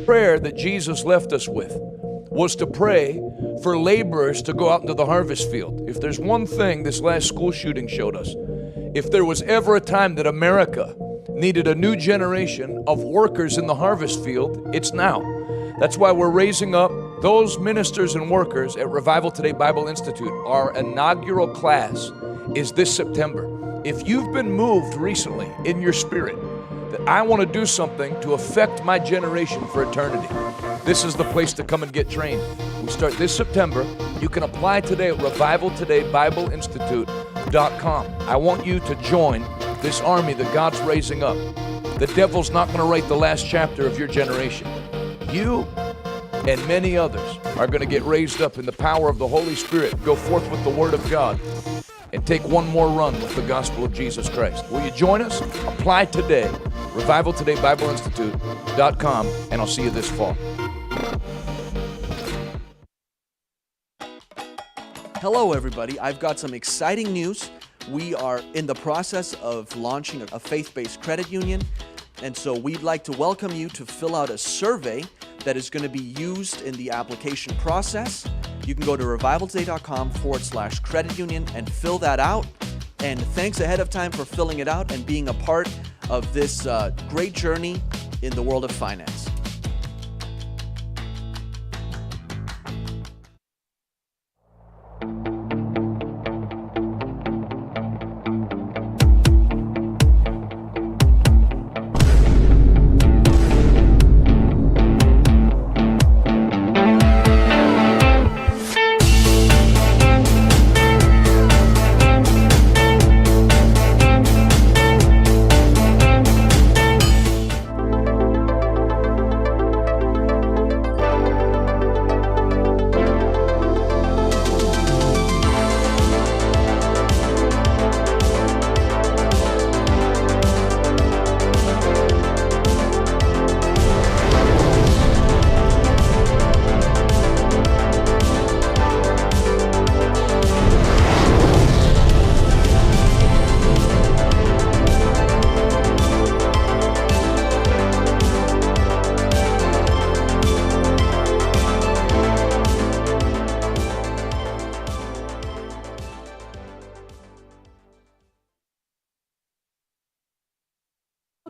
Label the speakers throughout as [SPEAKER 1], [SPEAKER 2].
[SPEAKER 1] prayer that Jesus left us with was to pray for laborers to go out into the harvest field. If there's one thing this last school shooting showed us, if there was ever a time that America needed a new generation of workers in the harvest field, it's now. That's why we're raising up those ministers and workers at Revival Today Bible Institute. Our inaugural class is this September. If you've been moved recently in your spirit that I want to do something to affect my generation for eternity, this is the place to come and get trained. We start this September. You can apply today at revivaltodaybibleinstitute.com. I want you to join this army that God's raising up. The devil's not going to write the last chapter of your generation. You and many others are going to get raised up in the power of the Holy Spirit, go forth with the Word of God, and take one more run with the gospel of Jesus Christ. Will you join us? Apply today, revivaltodaybibleinstitute.com, and I'll see you this fall.
[SPEAKER 2] Hello, everybody. I've got some exciting news. We are in the process of launching a faith-based credit union, and so we'd like to welcome you to fill out a survey that is going to be used in the application process. You can go to revivaltoday.com/credit union and fill that out. And thanks ahead of time for filling it out and being a part of this great journey in the world of finance.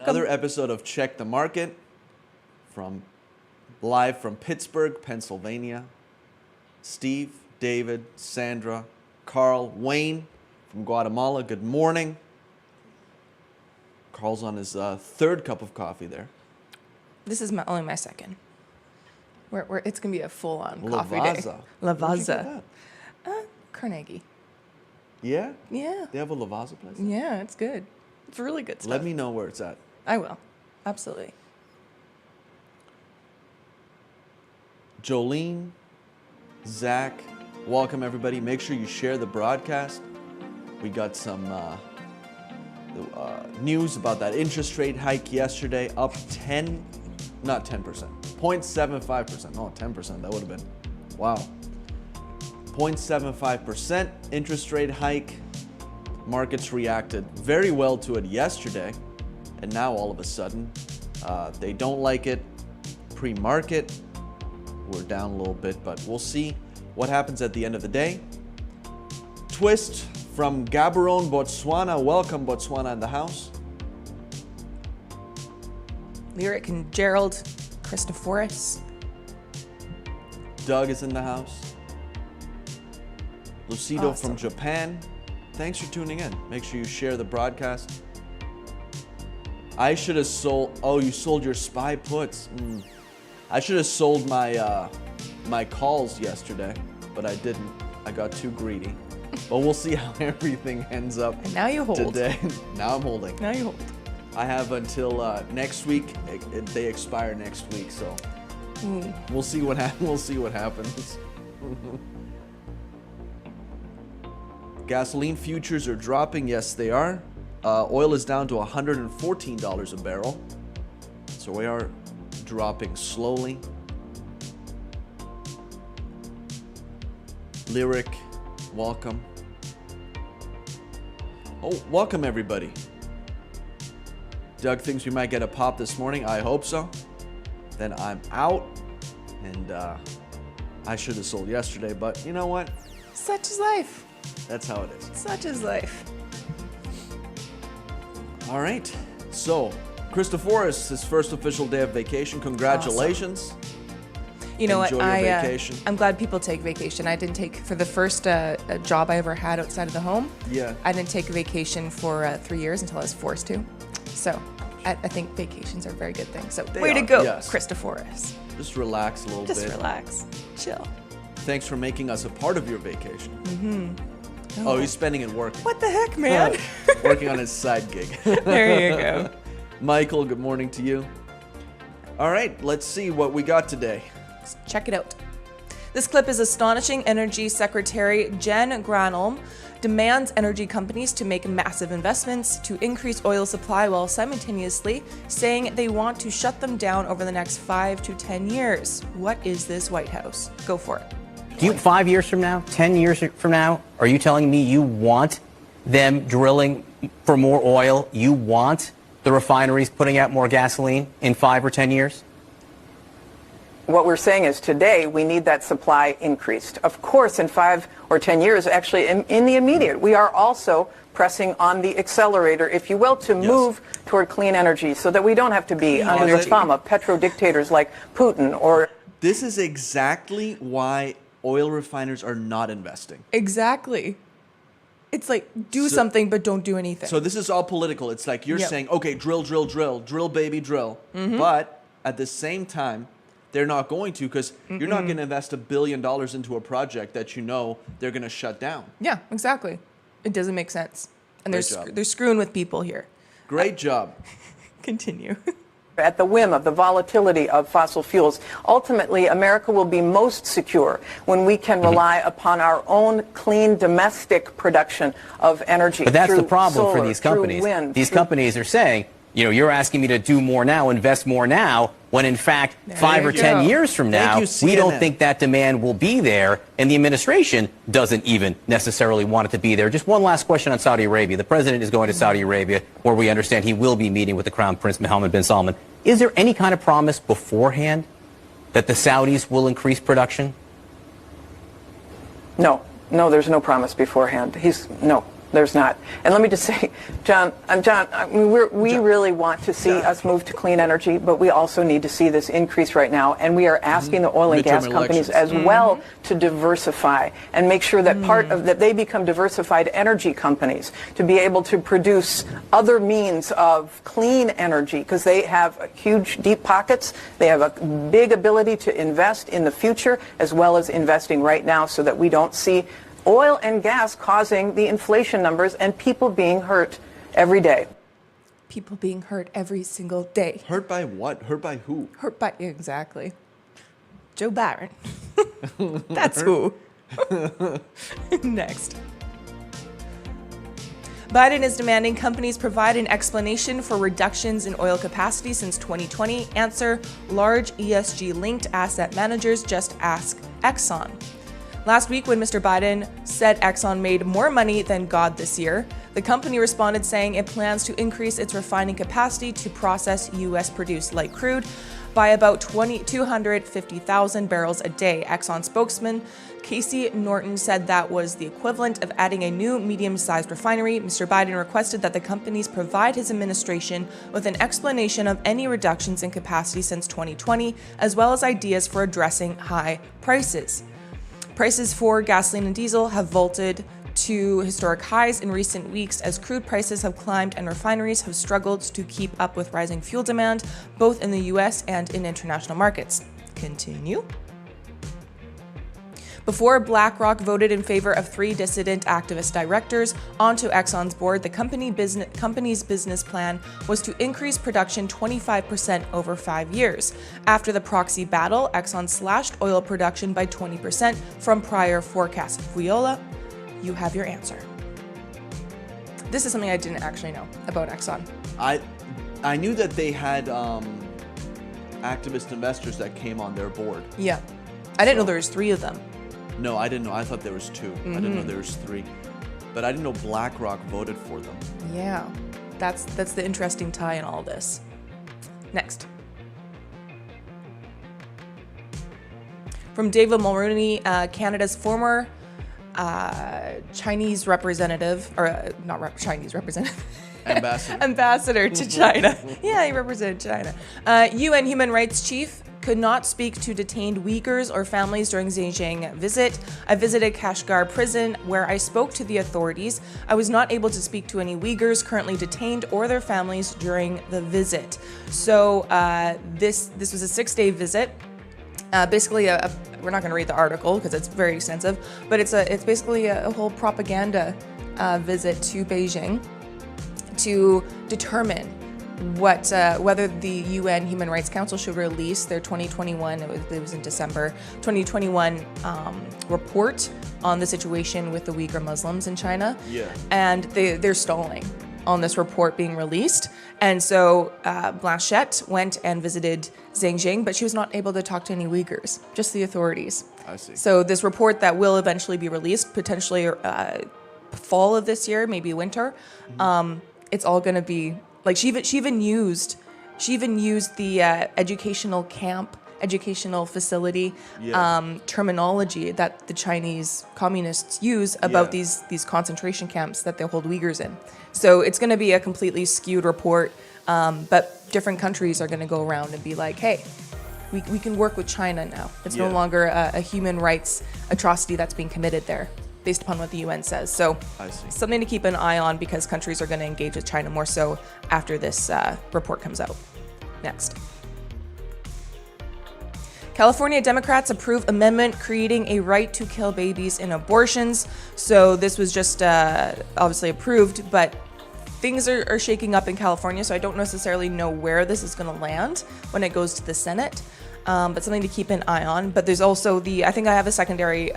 [SPEAKER 2] Another episode of Check the Market live from Pittsburgh, Pennsylvania. Steve, David, Sandra, Carl, Wayne from Guatemala. Good morning. Carl's on his third cup of coffee there.
[SPEAKER 3] This is only my second. It's going to be a full-on coffee
[SPEAKER 2] Lavazza.
[SPEAKER 3] day.
[SPEAKER 2] Where'd you
[SPEAKER 3] Lavazza.
[SPEAKER 2] get that?
[SPEAKER 3] Carnegie.
[SPEAKER 2] Yeah?
[SPEAKER 3] Yeah.
[SPEAKER 2] They have a Lavazza place?
[SPEAKER 3] Yeah, it's good. It's really good stuff.
[SPEAKER 2] Let me know where it's at.
[SPEAKER 3] I will. Absolutely.
[SPEAKER 2] Jolene, Zach, welcome everybody. Make sure you share the broadcast. We got some news about that interest rate hike yesterday, up 0.75%. Oh, 10%, that would have been, wow. 0.75% interest rate hike. Markets reacted very well to it yesterday, and now all of a sudden, they don't like it. Pre-market, we're down a little bit, but we'll see what happens at the end of the day. Twist from Gaborone, Botswana. Welcome, Botswana, in the house.
[SPEAKER 3] Lyric and Gerald, Christophoris.
[SPEAKER 2] Doug is in the house. Lucido
[SPEAKER 3] Awesome.
[SPEAKER 2] from Japan. Thanks for tuning in. Make sure you share the broadcast. I should have sold. Oh, you sold your SPY puts. I should have sold my my calls yesterday, but I didn't. I got too greedy. But we'll see how everything ends up.
[SPEAKER 3] And now you hold.
[SPEAKER 2] Today. Now I'm holding.
[SPEAKER 3] Now you hold.
[SPEAKER 2] I have until next week. They expire next week, so we'll see what We'll see what happens. Gasoline futures are dropping. Yes, they are. Oil is down to $114 a barrel. So we are dropping slowly. Lyric, welcome. Oh, welcome everybody. Doug thinks we might get a pop this morning. I hope so. then I'm out. And I should have sold yesterday, but you know what?
[SPEAKER 3] Such is life.
[SPEAKER 2] That's how it is.
[SPEAKER 3] Such is life.
[SPEAKER 2] All right. So, Christophorus, his first official day of vacation. Congratulations.
[SPEAKER 3] You know
[SPEAKER 2] Enjoy
[SPEAKER 3] what?
[SPEAKER 2] your vacation.
[SPEAKER 3] I'm glad people take vacation. I didn't take, for the first job I ever had outside of the home,
[SPEAKER 2] Yeah.
[SPEAKER 3] I didn't take a vacation for 3 years until I was forced to. So I think vacations are a very good thing. So way to go,
[SPEAKER 2] yes.
[SPEAKER 3] Christophorus.
[SPEAKER 2] Just relax a little bit.
[SPEAKER 3] Just relax. Chill.
[SPEAKER 2] Thanks for making us a part of your vacation.
[SPEAKER 3] Mm-hmm.
[SPEAKER 2] Oh, he's spending it working.
[SPEAKER 3] What the heck, man?
[SPEAKER 2] Working on his side gig.
[SPEAKER 3] There you go.
[SPEAKER 2] Michael, good morning to you. All right, let's see what we got today.
[SPEAKER 3] Let's check it out. This clip is astonishing. Energy Secretary Jen Granholm demands energy companies to make massive investments to increase oil supply while simultaneously saying they want to shut them down over the next 5 to 10 years. What is this White House? Go for it.
[SPEAKER 4] Do you, 5 years from now, 10 years from now, are you telling me you want them drilling for more oil? You want the refineries putting out more gasoline in 5 or 10 years?
[SPEAKER 5] What we're saying is today we need that supply increased. Of course, in 5 or 10 years, actually in the immediate, we are also pressing on the accelerator, if you will, to move toward clean energy so that we don't have to be under the thumb of petro-dictators like Putin or...
[SPEAKER 2] This is exactly why oil refiners are not investing.
[SPEAKER 3] Exactly. It's like, do something, but don't do anything.
[SPEAKER 2] So this is all political. It's like you're saying, okay, drill, drill, drill, drill, baby, drill.
[SPEAKER 3] Mm-hmm.
[SPEAKER 2] But at the same time, they're not going to, because you're not going to invest $1 billion into a project that you know they're going to shut down.
[SPEAKER 3] Yeah, exactly. It doesn't make sense. And
[SPEAKER 2] Great job.
[SPEAKER 3] they're screwing with people here.
[SPEAKER 2] Great job.
[SPEAKER 3] Continue.
[SPEAKER 5] at the whim of the volatility of fossil fuels. Ultimately, America will be most secure when we can rely upon our own clean domestic production of energy.
[SPEAKER 4] But that's the
[SPEAKER 5] through
[SPEAKER 4] problem
[SPEAKER 5] solar,
[SPEAKER 4] for these companies.
[SPEAKER 5] through wind,
[SPEAKER 4] These
[SPEAKER 5] through
[SPEAKER 4] companies are saying, you know, you're asking me to do more now, invest more now, when in fact, 5 or 10 years from now, we don't think that demand will be there, and the administration doesn't even necessarily want it to be there. Just one last question on Saudi Arabia. The president is going to Saudi Arabia, where we understand he will be meeting with the Crown Prince Mohammed bin Salman. Is there any kind of promise beforehand that the Saudis will increase production?
[SPEAKER 5] No, there's no promise beforehand. No, there's not. And let me just say, John, we really want to see us move to clean energy, but we also need to see this increase right now. And we are asking the oil and gas companies as well to diversify and make sure that that they become diversified energy companies to be able to produce other means of clean energy, because they have huge, deep pockets. They have a big ability to invest in the future as well as investing right now, so that we don't see oil and gas causing the inflation numbers and people being hurt every day.
[SPEAKER 3] People being hurt every single day.
[SPEAKER 2] Hurt by what? Hurt by who?
[SPEAKER 3] Hurt by, exactly. Joe Barron. That's who. Next. Biden is demanding companies provide an explanation for reductions in oil capacity since 2020. Answer: large ESG-linked asset managers just ask Exxon. Last week, when Mr. Biden said Exxon made more money than God this year, the company responded saying it plans to increase its refining capacity to process U.S.-produced light crude by about 250,000 barrels a day. Exxon spokesman Casey Norton said that was the equivalent of adding a new medium-sized refinery. Mr. Biden requested that the companies provide his administration with an explanation of any reductions in capacity since 2020, as well as ideas for addressing high prices. Prices for gasoline and diesel have vaulted to historic highs in recent weeks as crude prices have climbed and refineries have struggled to keep up with rising fuel demand, both in the U.S. and in international markets. Continue. Before BlackRock voted in favor of 3 dissident activist directors onto Exxon's board, the company's business plan was to increase production 25% over 5 years. After the proxy battle, Exxon slashed oil production by 20% from prior forecasts. Viola, you have your answer. This is something I didn't actually know about Exxon.
[SPEAKER 2] I knew that they had activist investors that came on their board.
[SPEAKER 3] Yeah. I didn't know there was 3 of them.
[SPEAKER 2] No, I didn't know. I thought there was 2. I didn't know there was 3. But I didn't know BlackRock voted for them.
[SPEAKER 3] Yeah. That's the interesting tie in all this. Next. From David Mulroney, Canada's former Chinese representative, or Chinese representative. Ambassador to China. Yeah, he represented China. UN human rights chief could not speak to detained Uyghurs or families during Xinjiang visit. I visited Kashgar prison where I spoke to the authorities. I was not able to speak to any Uyghurs currently detained or their families during the visit. So this was a 6-day visit. Basically, we're not going to read the article because it's very extensive, but it's basically a whole propaganda visit to Beijing to determine whether the UN Human Rights Council should release their 2021, it was in December, 2021 report on the situation with the Uyghur Muslims in China.
[SPEAKER 2] Yeah.
[SPEAKER 3] And they're stalling on this report being released. And so Blanchette went and visited Xinjiang, but she was not able to talk to any Uyghurs, just the authorities.
[SPEAKER 2] I see.
[SPEAKER 3] So this report that will eventually be released, potentially fall of this year, maybe winter, it's all going to be like she even used the educational facility terminology that the Chinese communists use about these concentration camps that they hold Uyghurs in. So it's going to be a completely skewed report, but different countries are going to go around and be like, hey, we can work with China now. It's no longer a human rights atrocity that's being committed there, based upon what the UN says. So something to keep an eye on because countries are going to engage with China more so after this report comes out. Next. California Democrats approve amendment creating a right to kill babies in abortions. So this was just obviously approved, but things are shaking up in California, so I don't necessarily know where this is going to land when it goes to the Senate. But something to keep an eye on. But there's also I think I have a secondary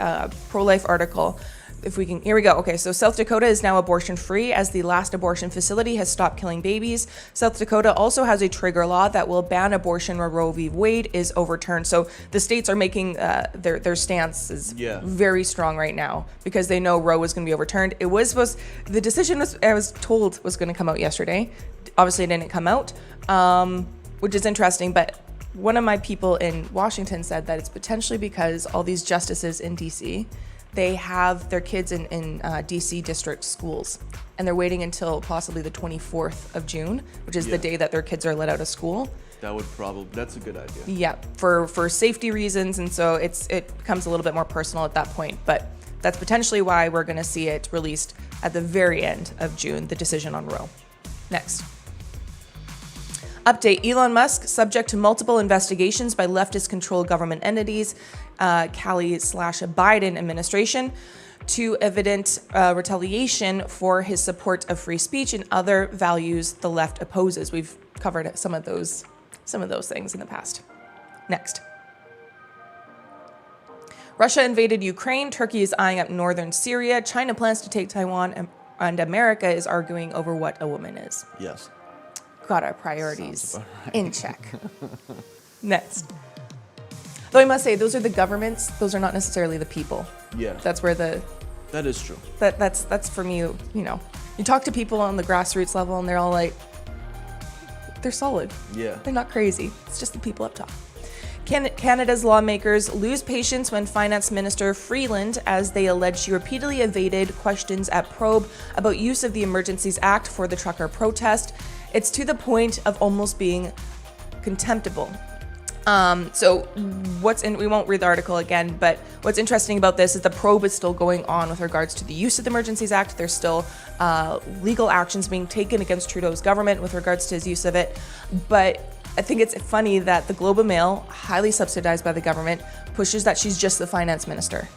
[SPEAKER 3] pro-life article. If we can, here we go. Okay, so South Dakota is now abortion-free as the last abortion facility has stopped killing babies. South Dakota also has a trigger law that will ban abortion where Roe v. Wade is overturned. So the states are making their stance is very strong right now because they know Roe is going to be overturned. The decision I was told was going to come out yesterday. Obviously, it didn't come out, which is interesting, but one of my people in Washington said that it's potentially because all these justices in D.C., they have their kids in D.C. district schools, and they're waiting until possibly the 24th of June, which is the day that their kids are let out of school.
[SPEAKER 2] That's a good idea.
[SPEAKER 3] Yeah, for safety reasons, and so it becomes a little bit more personal at that point, but that's potentially why we're going to see it released at the very end of June, the decision on Roe. Next. Update, Elon Musk, subject to multiple investigations by leftist-controlled government entities, Cali/Biden administration, to evident retaliation for his support of free speech and other values the left opposes. We've covered some of those things in the past. Next. Russia invaded Ukraine. Turkey is eyeing up northern Syria. China plans to take Taiwan, and America is arguing over what a woman is.
[SPEAKER 2] Yes.
[SPEAKER 3] Got our priorities in check. Next. Though I must say, those are the governments. Those are not necessarily the people.
[SPEAKER 2] Yeah.
[SPEAKER 3] That's where
[SPEAKER 2] That is true.
[SPEAKER 3] That's for me, you talk to people on the grassroots level and they're all like, they're solid.
[SPEAKER 2] Yeah.
[SPEAKER 3] They're not crazy. It's just the people up top. Canada's lawmakers lose patience when Finance Minister Freeland as they allege she repeatedly evaded questions at Probe about use of the Emergencies Act for the trucker protest. It's to the point of almost being contemptible. So we won't read the article again, but what's interesting about this is the probe is still going on with regards to the use of the Emergencies Act. There's still legal actions being taken against Trudeau's government with regards to his use of it. But I think it's funny that the Globe and Mail, highly subsidized by the government, pushes that she's just the finance minister.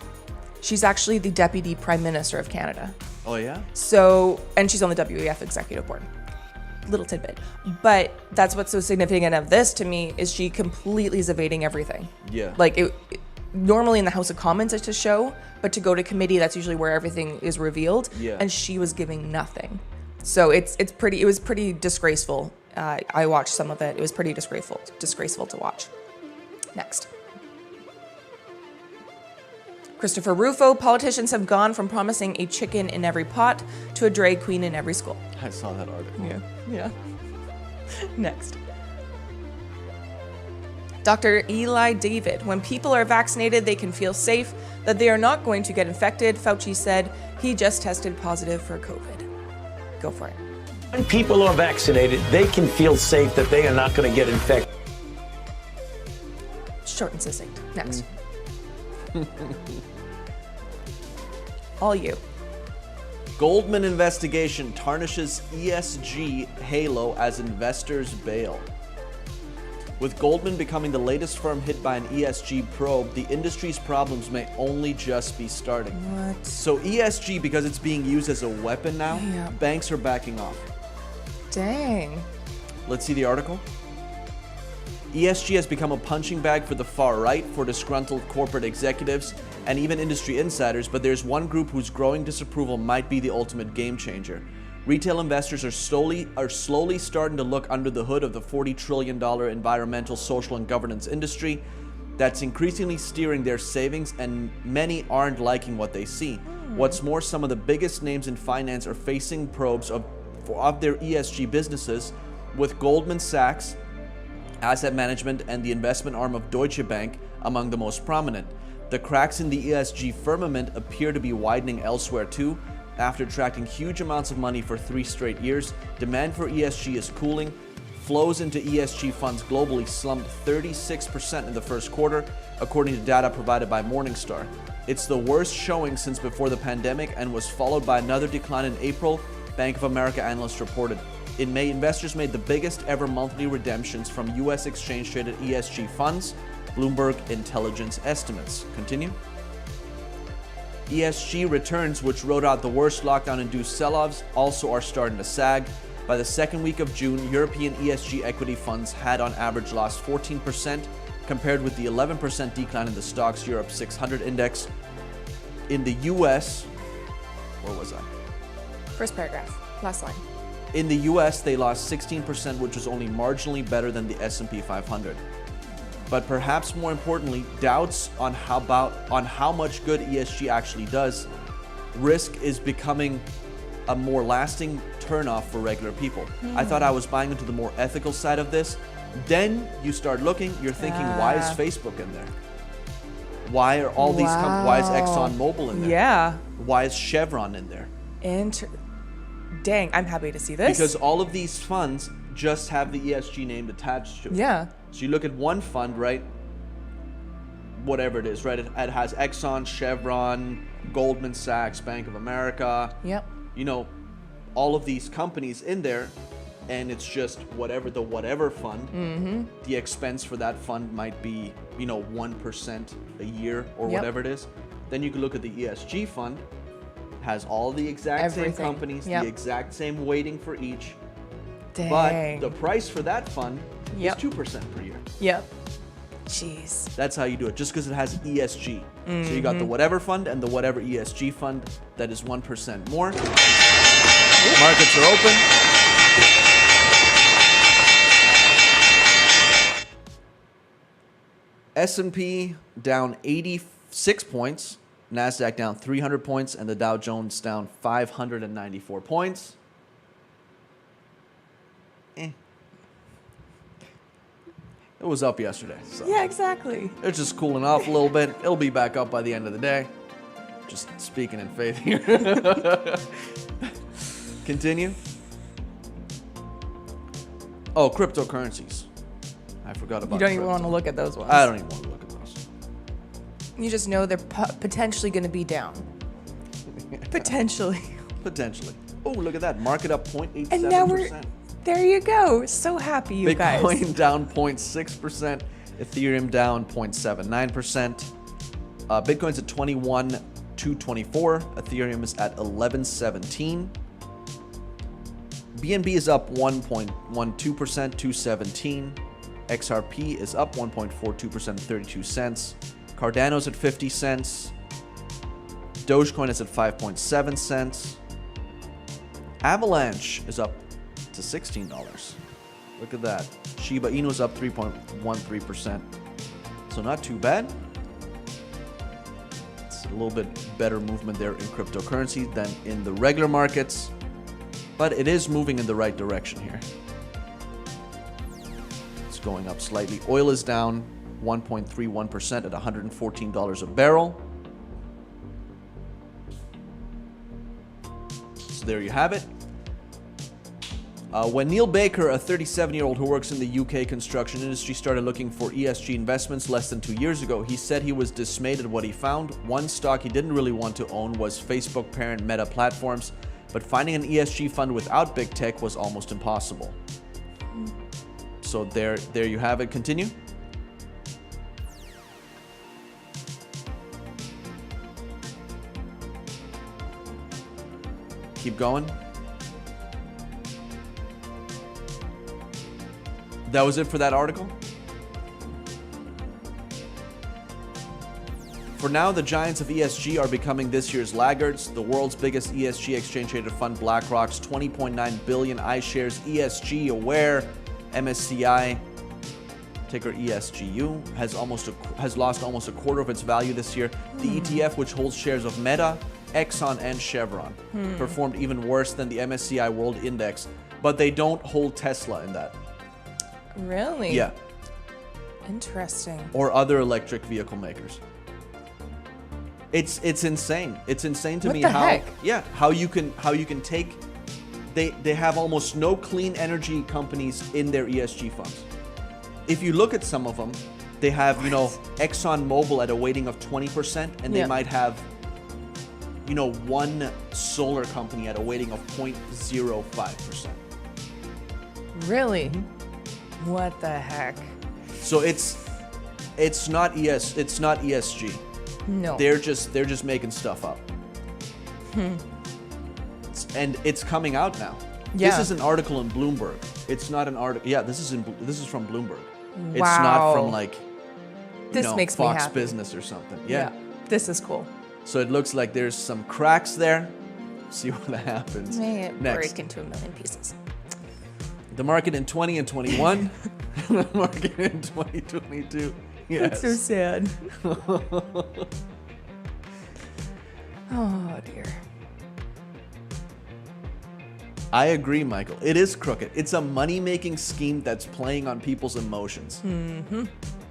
[SPEAKER 3] She's actually the Deputy Prime Minister of Canada.
[SPEAKER 2] Oh, yeah?
[SPEAKER 3] So, and she's on the WEF Executive Board. Little tidbit. But that's what's so significant of this to me is she completely is evading everything.
[SPEAKER 2] Yeah.
[SPEAKER 3] Like, normally in the House of Commons it's a show, but to go to committee, that's usually where everything is revealed.
[SPEAKER 2] Yeah.
[SPEAKER 3] And she was giving nothing. So it was pretty disgraceful. I watched some of it. It was pretty disgraceful to watch. Next. Christopher Rufo, politicians have gone from promising a chicken in every pot to a drag queen in every school.
[SPEAKER 2] I saw that article.
[SPEAKER 3] Yeah. Next. Dr. Eli David, when people are vaccinated, they can feel safe that they are not going to get infected. Fauci said he just tested positive for COVID. Go for it.
[SPEAKER 6] When people are vaccinated, they can feel safe that they are not going to get infected.
[SPEAKER 3] Short and succinct. Next. All you.
[SPEAKER 2] Goldman investigation tarnishes ESG halo as investors bail. With Goldman becoming the latest firm hit by an ESG probe, the industry's problems may only just be starting.
[SPEAKER 3] What?
[SPEAKER 2] So ESG, because it's being used as a weapon now, banks are backing off.
[SPEAKER 3] Dang.
[SPEAKER 2] Let's see the article. ESG has become a punching bag for the far right, for disgruntled corporate executives, and even industry insiders, but there's one group whose growing disapproval might be the ultimate game changer. Retail investors are slowly starting to look under the hood of the $40 trillion environmental, social, and governance industry that's increasingly steering their savings, and many aren't liking what they see. What's more, some of the biggest names in finance are facing probes of their ESG businesses, with Goldman Sachs Asset Management and the investment arm of Deutsche Bank among the most prominent. The cracks in the ESG firmament appear to be widening elsewhere too. After attracting huge amounts of money for 3 straight years, demand for ESG is cooling. Flows into ESG funds globally slumped 36% in the first quarter, according to data provided by Morningstar. It's the worst showing since before the pandemic and was followed by another decline in April, Bank of America analysts reported. In May, investors made the biggest ever monthly redemptions from U.S. exchange-traded ESG funds, Bloomberg Intelligence estimates. Continue. ESG returns, which rode out the worst lockdown-induced sell-offs, also are starting to sag. By the second week of June, European ESG equity funds had on average lost 14%, compared with the 11% decline in the Stoxx Europe 600 index. In the U.S., where was I?
[SPEAKER 3] First paragraph, last line.
[SPEAKER 2] In the US, they lost 16%, which was only marginally better than the S&P 500. But perhaps more importantly, doubts on how much good ESG actually does. Risk is becoming a more lasting turnoff for regular people. I thought I was buying into the more ethical side of this. Then you start looking, you're thinking, why is Facebook in there? Why are all these why is ExxonMobil in there?
[SPEAKER 3] Yeah.
[SPEAKER 2] Why is Chevron in there?
[SPEAKER 3] Dang, I'm happy to see this.
[SPEAKER 2] Because all of these funds just have the ESG name attached to it.
[SPEAKER 3] Yeah.
[SPEAKER 2] So you look at one fund, right? Whatever it is, right? It has Exxon, Chevron, Goldman Sachs, Bank of America.
[SPEAKER 3] Yep.
[SPEAKER 2] You know, all of these companies in there, and it's just whatever fund. Mm-hmm. The expense for that fund might be, 1% a year or whatever it is. Then you can look at the ESG fund. Has all the exact same companies, the exact same weighting for each.
[SPEAKER 3] Dang.
[SPEAKER 2] But the price for that fund is 2% per year.
[SPEAKER 3] Yep. Jeez.
[SPEAKER 2] That's how you do it, just because it has ESG. So you got the whatever fund and the whatever ESG fund that is 1% more. Markets are open. S&P down 86 points. NASDAQ down 300 points, and the Dow Jones down 594 points. It was up yesterday. So
[SPEAKER 3] Yeah, exactly.
[SPEAKER 2] it's just cooling off a little bit. It'll be back up by the end of the day. Just speaking in faith here. Continue. Oh, cryptocurrencies. I forgot about
[SPEAKER 3] You don't even
[SPEAKER 2] crypto.
[SPEAKER 3] want to look at those ones.
[SPEAKER 2] I don't even want to look at those.
[SPEAKER 3] You just know they're potentially going to be down. Potentially.
[SPEAKER 2] Potentially. Oh, look at that. Market up 0.87%.
[SPEAKER 3] And now there you go. So happy, you guys.
[SPEAKER 2] Bitcoin down 0.6%. Ethereum down 0.79%. Bitcoin's at 21,224. Ethereum is at 1117. BNB is up 1.12%, 217. XRP is up 1.42%, 32 cents. Cardano's at 50 cents. Dogecoin is at 5.7 cents. Avalanche is up to $16. Look at that. Shiba Inu's up 3.13%. So not too bad. It's a little bit better movement there in cryptocurrency than in the regular markets. But it is moving in the right direction here. Let's going up slightly. Oil is down 1.31% at $114 a barrel. So there you have it. When Neil Baker, a 37-year-old who works in the UK construction industry, started looking for ESG investments less than 2 years ago, he said he was dismayed at what he found. One stock he didn't really want to own was Facebook parent Meta Platforms, but finding an ESG fund without big tech was almost impossible. So there you have it. Continue. Keep going. That was it for that article? For now, the giants of ESG are becoming this year's laggards. The world's biggest ESG exchange-traded fund, BlackRock's $20.9 billion iShares ESG Aware MSCI, ticker ESGU, has lost almost a quarter of its value this year. The ETF, which holds shares of Meta, Exxon, and Chevron, performed even worse than the MSCI World Index, but they don't hold Tesla in that.
[SPEAKER 3] Really?
[SPEAKER 2] Yeah.
[SPEAKER 3] Interesting.
[SPEAKER 2] Or other electric vehicle makers. It's insane. It's insane to me how you can take. They have almost no clean energy companies in their ESG funds. If you look at some of them, they have Exxon Mobil at a weighting of 20%, and they might have one solar company at a weighting of 0.05%.
[SPEAKER 3] Really? What the heck?
[SPEAKER 2] So it's not ESG.
[SPEAKER 3] No.
[SPEAKER 2] They're just making stuff up. And it's coming out now.
[SPEAKER 3] Yeah.
[SPEAKER 2] This is an article in Bloomberg. It's not an article. Yeah, this is from Bloomberg.
[SPEAKER 3] Wow.
[SPEAKER 2] It's not from
[SPEAKER 3] makes me
[SPEAKER 2] Fox
[SPEAKER 3] happy.
[SPEAKER 2] Business or something. Yeah.
[SPEAKER 3] This is cool.
[SPEAKER 2] So it looks like there's some cracks there. See what happens.
[SPEAKER 3] May it
[SPEAKER 2] next.
[SPEAKER 3] break into a million pieces.
[SPEAKER 2] The market in 20 and 21. The market in 2022. Yes.
[SPEAKER 3] That's so sad. Oh dear.
[SPEAKER 2] I agree, Michael. It is crooked. It's a money-making scheme that's playing on people's emotions. Mm-hmm.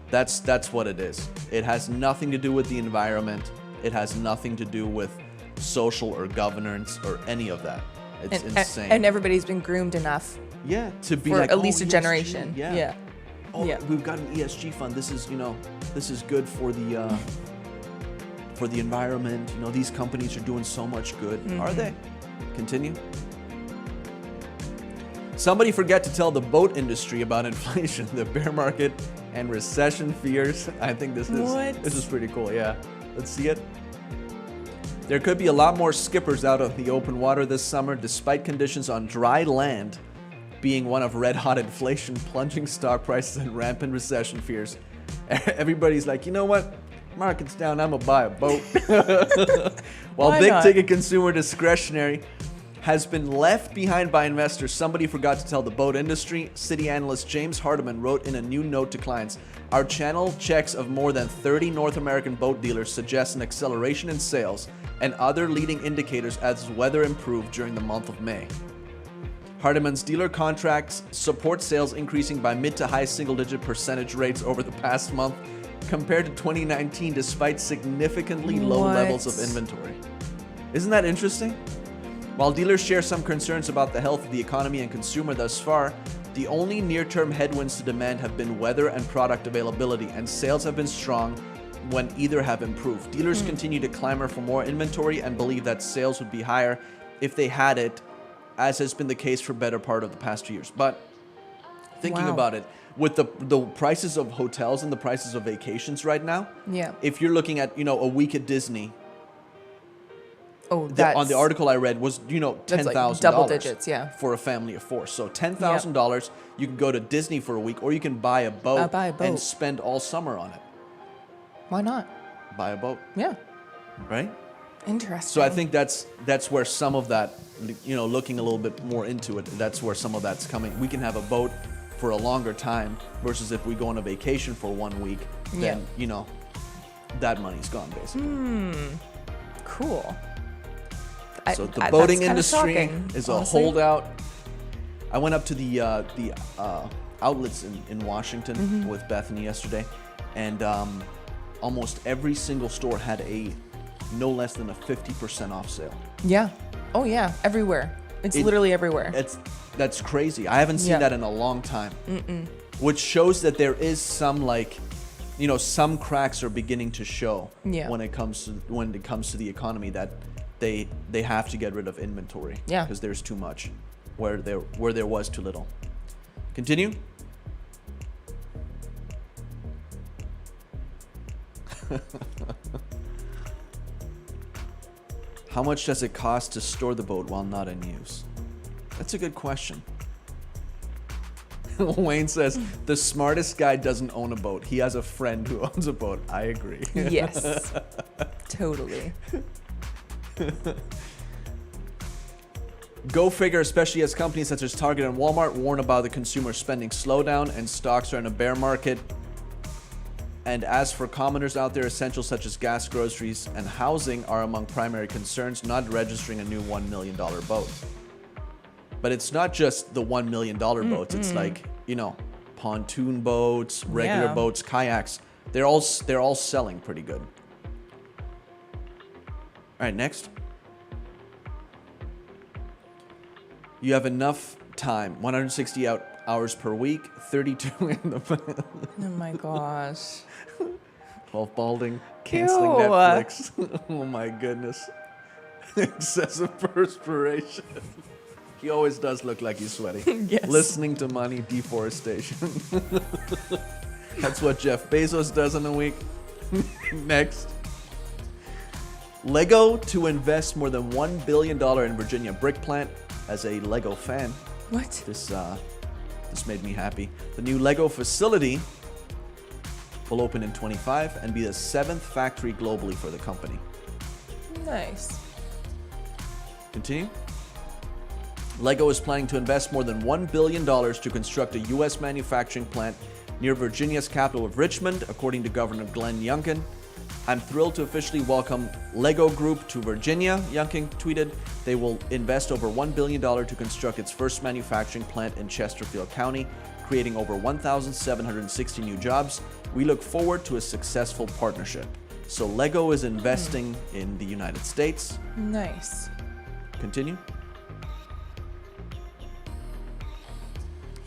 [SPEAKER 2] That's what it is. It has nothing to do with the environment. It has nothing to do with social or governance or any of that. It's insane.
[SPEAKER 3] And everybody's been groomed enough.
[SPEAKER 2] Yeah, to be
[SPEAKER 3] for
[SPEAKER 2] like
[SPEAKER 3] at least a
[SPEAKER 2] ESG,
[SPEAKER 3] generation.
[SPEAKER 2] Yeah. Oh, we've got an ESG fund. This is good for the environment. These companies are doing so much good. Mm-hmm. Are they? Continue. Somebody forgot to tell the boat industry about inflation, the bear market, and recession fears. I think this is pretty cool. Yeah, let's see it. There could be a lot more skippers out on the open water this summer, despite conditions on dry land being one of red-hot inflation, plunging stock prices, and rampant recession fears. Everybody's like, you know what? Market's down, I'm gonna buy a boat. While big-ticket consumer discretionary has been left behind by investors, somebody forgot to tell the boat industry. Citi analyst James Hardiman wrote in a new note to clients, "Our channel checks of more than 30 North American boat dealers suggest an acceleration in sales and other leading indicators as weather improved during the month of May." Hardiman's dealer contracts support sales increasing by mid to high single-digit percentage rates over the past month compared to 2019, despite significantly low levels of inventory. Isn't that interesting? While dealers share some concerns about the health of the economy and consumer thus far, the only near-term headwinds to demand have been weather and product availability, and sales have been strong when either have improved. Dealers continue to clamor for more inventory and believe that sales would be higher if they had it, as has been the case for better part of the past 2 years. But thinking about it, with the prices of hotels and the prices of vacations right now, if you're looking at a week at Disney,
[SPEAKER 3] oh, that's,
[SPEAKER 2] on the article I read was $10,000
[SPEAKER 3] like double digits,
[SPEAKER 2] for a family of four. So $10,000, you can go to Disney for a week, or you can buy a boat and spend all summer on it.
[SPEAKER 3] Why not?
[SPEAKER 2] Buy a boat.
[SPEAKER 3] Yeah.
[SPEAKER 2] Right?
[SPEAKER 3] Interesting.
[SPEAKER 2] So I think that's where some of that, looking a little bit more into it, that's where some of that's coming. We can have a boat for a longer time versus if we go on a vacation for 1 week, then, that money's gone basically.
[SPEAKER 3] Cool.
[SPEAKER 2] So the boating industry is a holdout. I went up to the outlets in Washington with Bethany yesterday, and almost every single store had a no less than a 50% off sale.
[SPEAKER 3] Yeah. Oh yeah, everywhere. It's literally everywhere.
[SPEAKER 2] That's crazy. I haven't seen that in a long time. Which shows that there is some some cracks are beginning to show when it comes to the economy, that they have to get rid of inventory because there's too much where there was too little. Continue. How much does it cost to store the boat while not in use? That's a good question. Wayne says, the smartest guy doesn't own a boat. He has a friend who owns a boat. I agree.
[SPEAKER 3] Yes. Totally.
[SPEAKER 2] Go figure, especially as companies such as Target and Walmart warn about the consumer spending slowdown and stocks are in a bear market. And as for commoners out there, essentials such as gas, groceries, and housing are among primary concerns, not registering a new $1 million boat. But it's not just the $1 million boats. It's like, pontoon boats, regular boats, kayaks. They're all selling pretty good. All right, next. You have enough time, 160 hours per week, 32 in the...
[SPEAKER 3] Oh my gosh.
[SPEAKER 2] 12 balding, canceling Netflix. Oh my goodness. Excessive perspiration. He always does look like he's sweating.
[SPEAKER 3] Yes.
[SPEAKER 2] Listening to money, deforestation. That's what Jeff Bezos does in a week. Next. Lego to invest more than $1 billion in Virginia brick plant. As a Lego fan,
[SPEAKER 3] What?
[SPEAKER 2] this made me happy. The new Lego facility will open in 2025 and be the 7th factory globally for the company.
[SPEAKER 3] Nice.
[SPEAKER 2] Continue. Lego is planning to invest more than $1 billion to construct a U.S. manufacturing plant near Virginia's capital of Richmond, according to Governor Glenn Youngkin. I'm thrilled to officially welcome Lego Group to Virginia, Youngkin tweeted. They will invest over $1 billion to construct its first manufacturing plant in Chesterfield County, creating over 1,760 new jobs. We look forward to a successful partnership. So Lego is investing in the United States.
[SPEAKER 3] Nice.
[SPEAKER 2] Continue.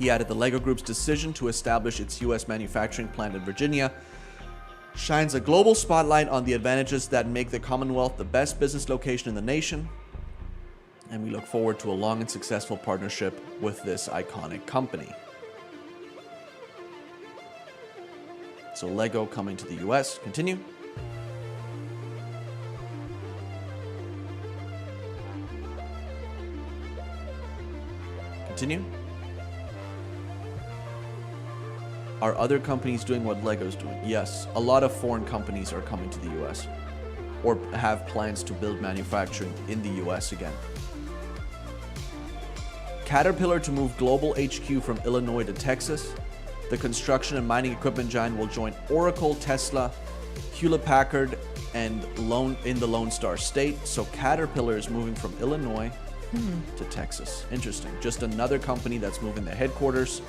[SPEAKER 2] He added the Lego Group's decision to establish its U.S. manufacturing plant in Virginia shines a global spotlight on the advantages that make the Commonwealth the best business location in the nation. And we look forward to a long and successful partnership with this iconic company. So Lego coming to the U.S. Continue. Continue. Are other companies doing what Lego's doing? Yes, a lot of foreign companies are coming to the US or have plans to build manufacturing in the US again. Caterpillar to move global HQ from Illinois to Texas. The construction and mining equipment giant will join Oracle, Tesla, Hewlett-Packard, and in the Lone Star State. So Caterpillar is moving from Illinois to Texas. Interesting. Just another company that's moving their headquarters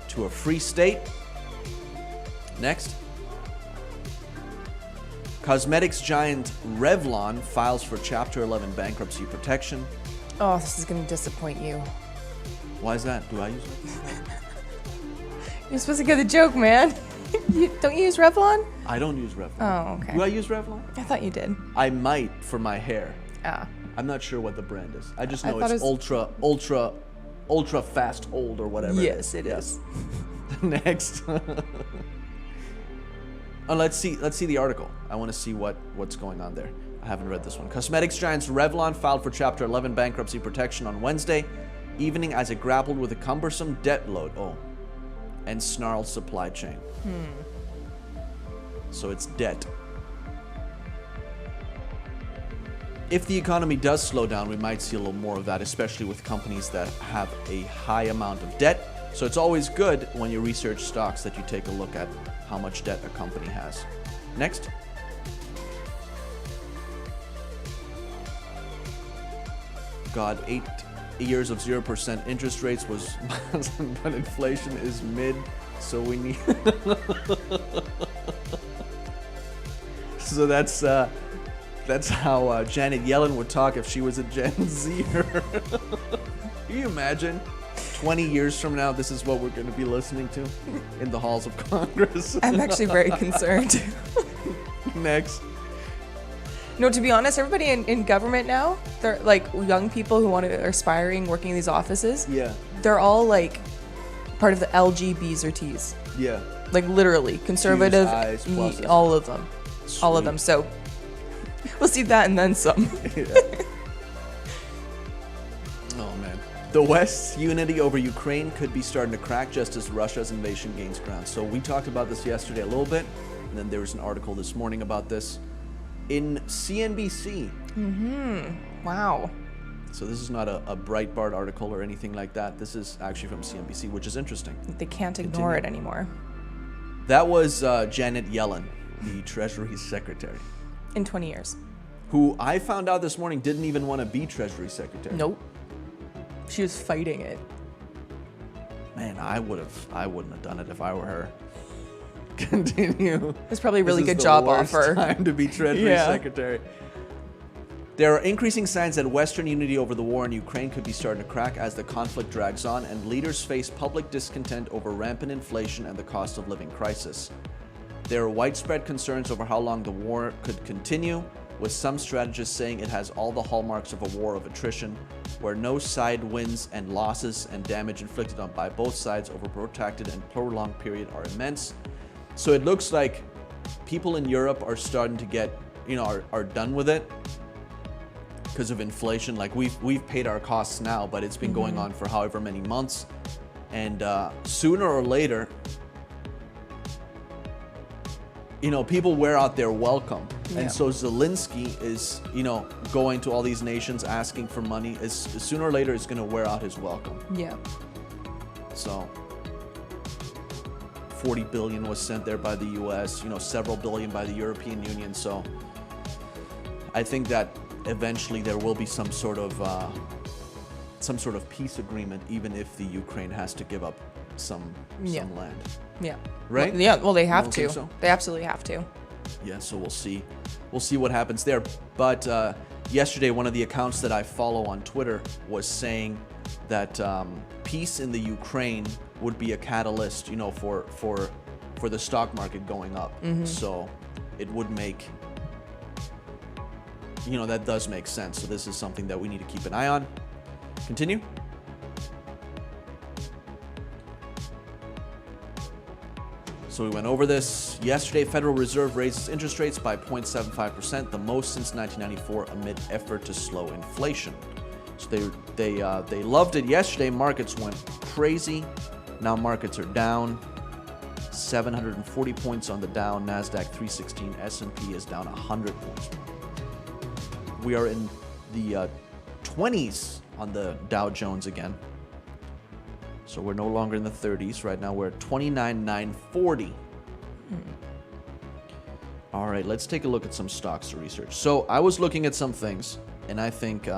[SPEAKER 2] to a free state. Next. Cosmetics giant Revlon files for Chapter 11 bankruptcy protection.
[SPEAKER 3] Oh, this is going to disappoint you.
[SPEAKER 2] Why is that? Do I use it?
[SPEAKER 3] You're supposed to get the joke, man. Don't you use Revlon?
[SPEAKER 2] I don't use Revlon.
[SPEAKER 3] Oh, okay.
[SPEAKER 2] Do I use Revlon?
[SPEAKER 3] I thought you did.
[SPEAKER 2] I might for my hair.
[SPEAKER 3] Ah.
[SPEAKER 2] I'm not sure what the brand is. I just
[SPEAKER 3] I
[SPEAKER 2] know
[SPEAKER 3] thought
[SPEAKER 2] it's ultra fast hold or whatever.
[SPEAKER 3] Yes, it is.
[SPEAKER 2] Next. Let's see the article. I want to see what's going on there. I haven't read this one. Cosmetics giants Revlon filed for Chapter 11 bankruptcy protection on Wednesday evening as it grappled with a cumbersome debt load and snarled supply chain. So it's debt. If the economy does slow down, we might see a little more of that, especially with companies that have a high amount of debt. So it's always good when you research stocks that you take a look at how much debt a company has. Next. God, years of 0% interest rates was, but inflation is mid, so we need. So that's how Janet Yellen would talk if she was a Gen Zer. Can you imagine? 20 years from now, this is what we're going to be listening to in the halls of Congress.
[SPEAKER 3] I'm actually very concerned.
[SPEAKER 2] Next.
[SPEAKER 3] No, to be honest, everybody in government now, they're like young people who are aspiring, working in these offices.
[SPEAKER 2] Yeah.
[SPEAKER 3] They're all like part of the LGBs or Ts.
[SPEAKER 2] Yeah.
[SPEAKER 3] Like literally conservative,
[SPEAKER 2] Q's, I's, pluses.
[SPEAKER 3] all of them.
[SPEAKER 2] Sweet.
[SPEAKER 3] All of them. So we'll see that and then some.
[SPEAKER 2] Yeah. Oh, man. The West's unity over Ukraine could be starting to crack just as Russia's invasion gains ground. So we talked about this yesterday a little bit, and then there was an article this morning about this in CNBC.
[SPEAKER 3] Wow.
[SPEAKER 2] So this is not a Breitbart article or anything like that. This is actually from CNBC, which is interesting.
[SPEAKER 3] They can't ignore it anymore.
[SPEAKER 2] That was Janet Yellen, the Treasury Secretary,
[SPEAKER 3] In 20 years.
[SPEAKER 2] who I found out this morning didn't even want to be Treasury Secretary.
[SPEAKER 3] Nope. She was fighting it.
[SPEAKER 2] Man, I wouldn't have done it if I were her. Continue.
[SPEAKER 3] It's probably a really
[SPEAKER 2] This is
[SPEAKER 3] good
[SPEAKER 2] the
[SPEAKER 3] job
[SPEAKER 2] worst
[SPEAKER 3] offer.
[SPEAKER 2] time to be Treasury
[SPEAKER 3] Yeah.
[SPEAKER 2] Secretary. There are increasing signs that Western unity over the war in Ukraine could be starting to crack as the conflict drags on and leaders face public discontent over rampant inflation and the cost of living crisis. There are widespread concerns over how long the war could continue, with some strategists saying it has all the hallmarks of a war of attrition, where no side wins and losses and damage inflicted on by both sides over a protracted and prolonged period are immense. So it looks like people in Europe are starting to get, are done with it because of inflation. Like we've paid our costs now, but it's been going on for however many months, and sooner or later, people wear out their welcome.
[SPEAKER 3] Yeah.
[SPEAKER 2] And so Zelensky is, going to all these nations asking for money. Sooner or later, it's going to wear out his welcome.
[SPEAKER 3] Yeah.
[SPEAKER 2] So 40 billion was sent there by the US, several billion by the European Union. So I think that eventually there will be some sort of peace agreement, even if the Ukraine has to give up some land.
[SPEAKER 3] Yeah.
[SPEAKER 2] Right?
[SPEAKER 3] Well, yeah. Well, they have
[SPEAKER 2] don't
[SPEAKER 3] to.
[SPEAKER 2] think so?
[SPEAKER 3] They absolutely have to.
[SPEAKER 2] Yeah, so we'll see. We'll see what happens there. But yesterday, one of the accounts that I follow on Twitter was saying that peace in the Ukraine would be a catalyst, for the stock market going up. So it would make, that does make sense. So this is something that we need to keep an eye on. Continue. So we went over this. Yesterday, Federal Reserve raises interest rates by 0.75%, the most since 1994, amid effort to slow inflation. So they loved it yesterday. Markets went crazy. Now markets are down 740 points on the Dow, NASDAQ 316, S&P is down 100 points. We are in the 20s on the Dow Jones again. So we're no longer in the 30s. Right now we're at 29,940. All right, let's take a look at some stocks to research. So I was looking at some things, and I think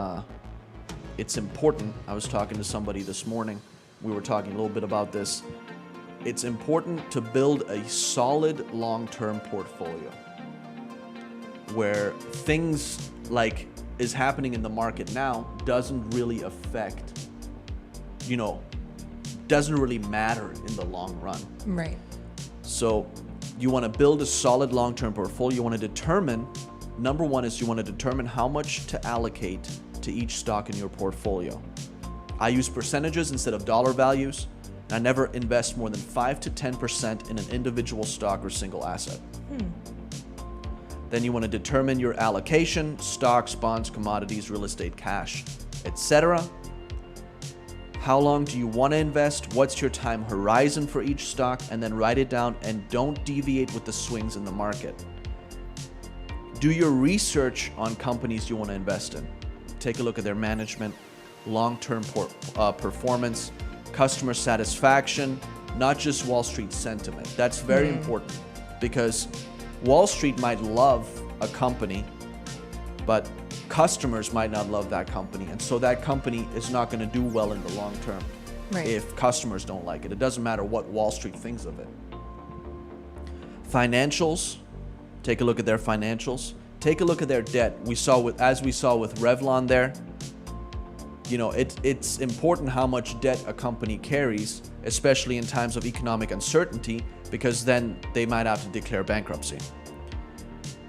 [SPEAKER 2] it's important. I was talking to somebody this morning. We were talking a little bit about this. It's important to build a solid long-term portfolio where things like is happening in the market now doesn't really affect, doesn't really matter in the long run.
[SPEAKER 3] Right.
[SPEAKER 2] So you want to build a solid long-term portfolio. You want to determine, number one is you want to determine how much to allocate to each stock in your portfolio. I use percentages instead of dollar values. I never invest more than 5 to 10% in an individual stock or single asset. Then you want to determine your allocation, stocks, bonds, commodities, real estate, cash, etc. How long do you want to invest? What's your time horizon for each stock? And then write it down and don't deviate with the swings in the market. Do your research on companies you want to invest in. Take a look at their management, long-term performance, customer satisfaction, not just Wall Street sentiment. That's very important because Wall Street might love a company, but customers might not love that company, and so that company is not going to do well in the long term if customers don't like it. It doesn't matter what Wall Street thinks of it. Financials, take a look at their financials. Take a look at their debt. As we saw with Revlon there, it's important how much debt a company carries, especially in times of economic uncertainty, because then they might have to declare bankruptcy.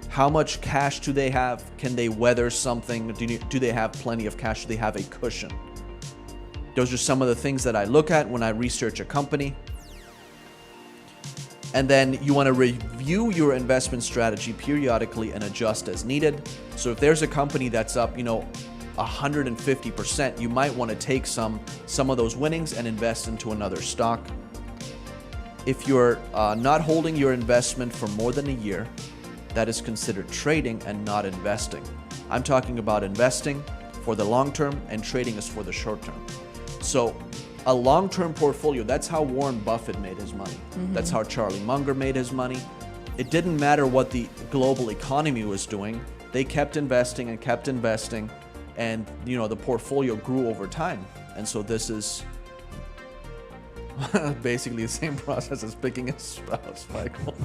[SPEAKER 2] How much cash do they have? Can they weather something? Do they have plenty of cash? Do they have a cushion? Those are some of the things that I look at when I research a company. And then you want to review your investment strategy periodically and adjust as needed. So if there's a company that's up, 150%, you might want to take some of those winnings and invest into another stock. If you're not holding your investment for more than a year, that is considered trading and not investing. I'm talking about investing for the long term and trading is for the short term. So a long-term portfolio, that's how Warren Buffett made his money. That's how Charlie Munger made his money. It didn't matter what the global economy was doing. They kept investing and kept investing, and the portfolio grew over time. And so this is basically the same process as picking a spouse, Michael.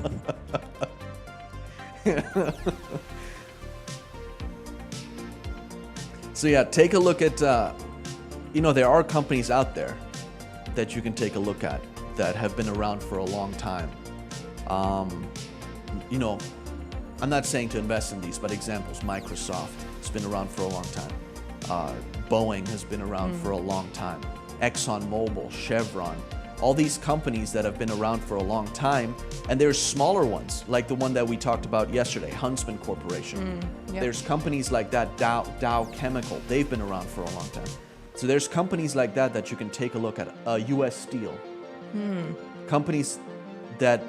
[SPEAKER 2] So yeah, take a look at, there are companies out there that you can take a look at that have been around for a long time. I'm not saying to invest in these, but examples, Microsoft has been around for a long time. Boeing has been around for a long time. ExxonMobil, Chevron, all these companies that have been around for a long time, and there's smaller ones, like the one that we talked about yesterday, Huntsman Corporation. There's companies like that, Dow Chemical, they've been around for a long time. So there's companies like that you can take a look at. U.S. Steel. Companies that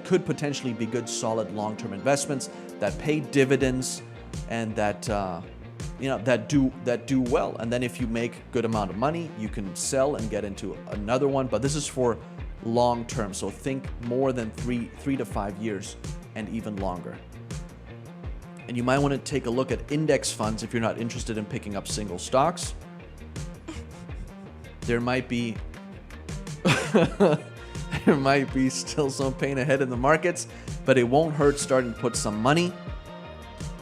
[SPEAKER 2] could potentially be good, solid, long-term investments that pay dividends and that do well. And then if you make a good amount of money, you can sell and get into another one. But this is for long-term, so think more than 3 to 5 years and even longer. And you might want to take a look at index funds if you're not interested in picking up single stocks. There might be still some pain ahead in the markets, but it won't hurt starting to put some money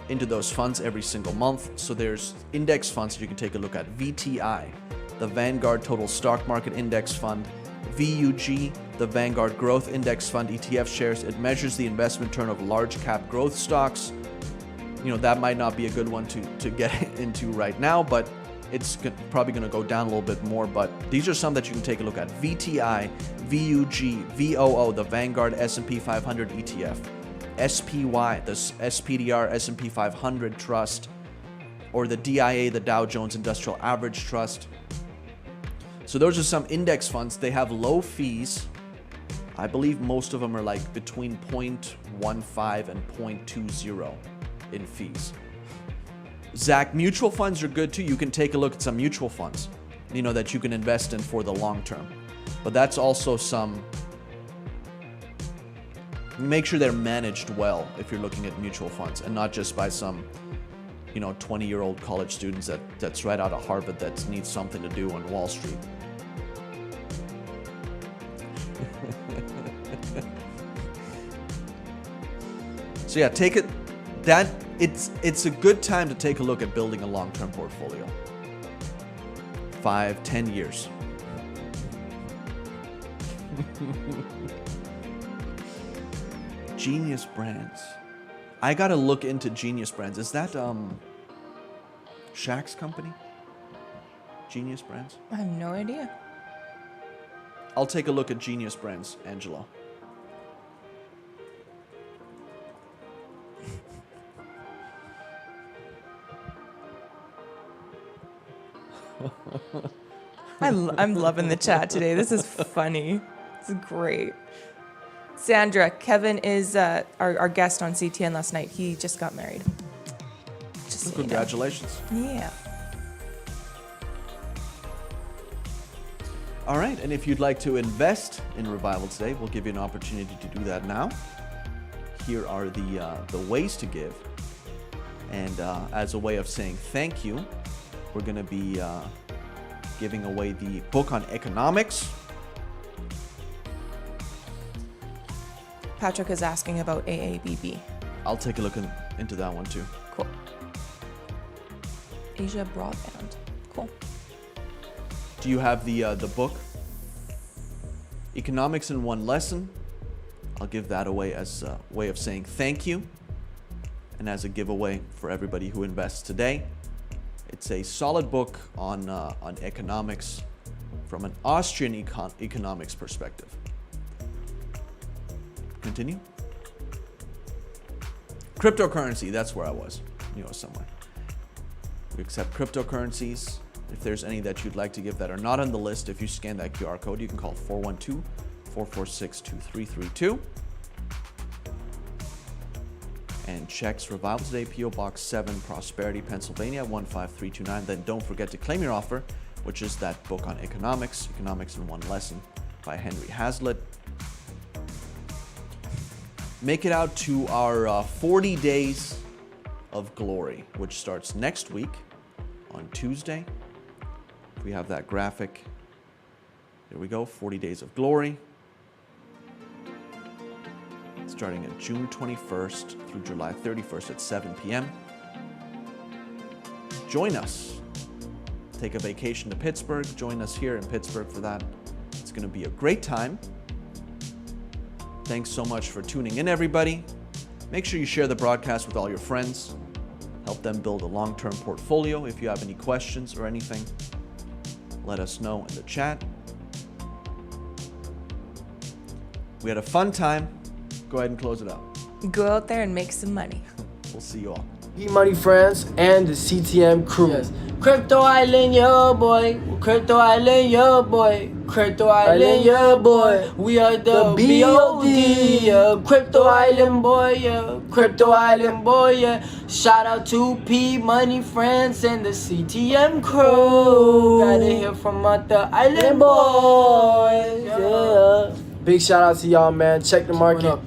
[SPEAKER 2] into those funds every single month. So there's index funds that you can take a look at. VTI, the Vanguard Total Stock Market Index Fund. VUG, the Vanguard Growth Index Fund ETF shares. It measures the investment return of large cap growth stocks. That might not be a good one to get into right now, but it's probably going to go down a little bit more. But these are some that you can take a look at. VTI, VUG, VOO, the Vanguard S&P 500 ETF. SPY, the SPDR S&P 500 Trust, or the DIA, the Dow Jones Industrial Average Trust. So those are some index funds. They have low fees. I believe most of them are like between 0.15 and 0.20 in fees. Zach, mutual funds are good too. You can take a look at some mutual funds, that you can invest in for the long term. But that's also make sure they're managed well if you're looking at mutual funds, and not just by some 20-year-old college students that's right out of Harvard that needs something to do on Wall Street. So yeah, it's a good time to take a look at building a long-term portfolio. 5-10 years. Genius Brands. I gotta look into Genius Brands. Is that Shaq's company? Genius Brands?
[SPEAKER 3] I have no idea.
[SPEAKER 2] I'll take a look at Genius Brands, Angelo.
[SPEAKER 3] I'm loving the chat today. This is funny. It's great. Sandra, Kevin is our guest on CTN last night. He just got married. Just
[SPEAKER 2] congratulations.
[SPEAKER 3] Yeah.
[SPEAKER 2] All right, and if you'd like to invest in Revival today, we'll give you an opportunity to do that now. Here are the ways to give. And as a way of saying thank you, we're going to be giving away the book on economics.
[SPEAKER 3] Patrick is asking about AABB.
[SPEAKER 2] I'll take a look into that one too.
[SPEAKER 3] Cool. Asia Broadband. Cool.
[SPEAKER 2] Do you have the book? Economics in One Lesson. I'll give that away as a way of saying thank you and as a giveaway for everybody who invests today. It's a solid book on economics from an Austrian economics perspective. Continue. Cryptocurrency, that's where I was. You know, somewhere. We accept cryptocurrencies. If there's any that you'd like to give that are not on the list, if you scan that QR code, you can call 412-446-2332. And checks Revival Today, P.O. Box 7, Prosperity, Pennsylvania, 15329. Then don't forget to claim your offer, which is that book on economics, Economics in One Lesson by Henry Hazlitt. Make it out to our 40 Days of Glory, which starts next week on Tuesday. We have that graphic. There we go, 40 Days of Glory. Starting at June 21st through July 31st at 7 p.m. Join us. Take a vacation to Pittsburgh. Join us here in Pittsburgh for that. It's going to be a great time. Thanks so much for tuning in, everybody. Make sure you share the broadcast with all your friends. Help them build a long-term portfolio. If you have any questions or anything, let us know in the chat. We had a fun time. Go ahead and close it out.
[SPEAKER 3] Go out there and make some money.
[SPEAKER 2] We'll see you all.
[SPEAKER 7] Money friends and the CTM crew. Yes. Crypto Island, yo boy. Crypto Island, yo boy. Crypto Island, yo boy. We are the B.O.D. Yeah. Crypto Island boy, yeah. Crypto Island boy, yeah. Shout out to P Money friends and the CTM crew. Gotta hear from the Island boys. Yeah. Big shout out to y'all, man. Check the market.